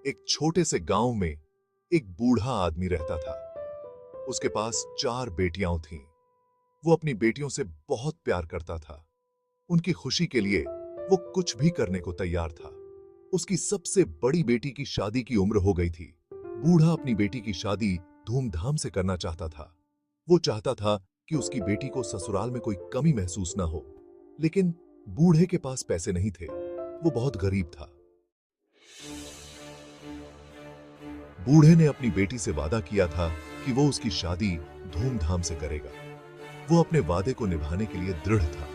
एक छोटे से गांव में एक बूढ़ा आदमी रहता था। उसके पास 4 बेटियां थीं। वो अपनी बेटियों से बहुत प्यार करता था। उनकी खुशी के लिए वो कुछ भी करने को तैयार था। उसकी सबसे बड़ी बेटी की शादी की उम्र हो गई थी। बूढ़ा अपनी बेटी की शादी धूमधाम से करना चाहता था। वो चाहता था कि उसकी बेटी को ससुराल में कोई कमी महसूस ना हो। लेकिन बूढ़े के पास पैसे नहीं थे। वो बहुत गरीब था। बूढ़े ने अपनी बेटी से वादा किया था कि वो उसकी शादी धूमधाम से करेगा। वो अपने वादे को निभाने के लिए दृढ़ था।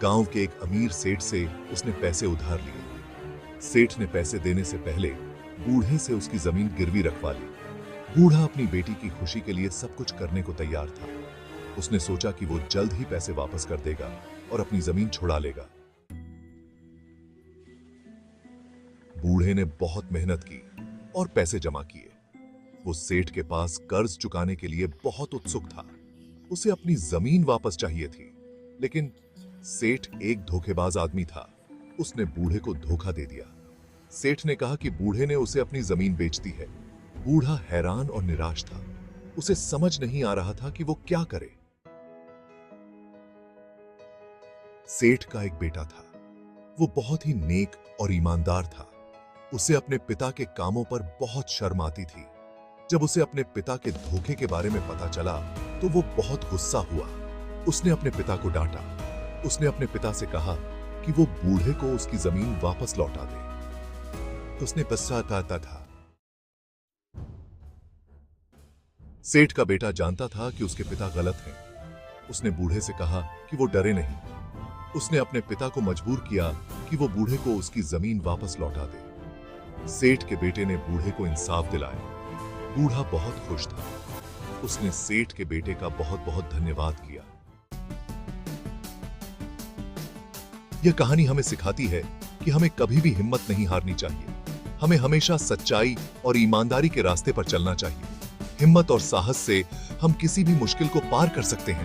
गांव के एक अमीर सेठ से उसने पैसे उधार लिए। सेठ ने पैसे देने से पहले बूढ़े से उसकी जमीन गिरवी रखवा ली। बूढ़ा अपनी बेटी की खुशी के लिए सब कुछ करने को तैयार था। उसने सोचा कि वो जल्द ही पैसे वापस कर देगा और अपनी जमीन छुड़ा लेगा। बूढ़े ने बहुत मेहनत की और पैसे जमा किए। वो सेठ के पास कर्ज चुकाने के लिए बहुत उत्सुक था। उसे अपनी जमीन वापस चाहिए थी। लेकिन सेठ एक धोखेबाज आदमी था। उसने बूढ़े को धोखा दे दिया। सेठ ने कहा कि बूढ़े ने उसे अपनी जमीन बेच दी है। बूढ़ा हैरान और निराश था। उसे समझ नहीं आ रहा था कि वो क्या करे। सेठ का एक बेटा था। वो बहुत ही नेक और ईमानदार था। उसे अपने पिता के कामों पर बहुत शर्म आती थी। जब उसे अपने पिता के धोखे के बारे में पता चला तो वो बहुत गुस्सा हुआ। उसने अपने पिता को डांटा। उसने अपने पिता से कहा कि वो बूढ़े को उसकी जमीन वापस लौटा दे। उसने पछताता था। सेठ का बेटा जानता था कि उसके पिता गलत हैं। उसने बूढ़े से कहा कि वो डरे नहीं। उसने अपने पिता को मजबूर किया कि वो बूढ़े को उसकी जमीन वापस लौटा दे। सेठ के बेटे ने बूढ़े को इंसाफ दिलाया। बूढ़ा बहुत खुश था। उसने सेठ के बेटे का बहुत बहुत धन्यवाद किया। यह कहानी हमें सिखाती है कि हमें कभी भी हिम्मत नहीं हारनी चाहिए। हमें हमेशा सच्चाई और ईमानदारी के रास्ते पर चलना चाहिए। हिम्मत और साहस से हम किसी भी मुश्किल को पार कर सकते हैं।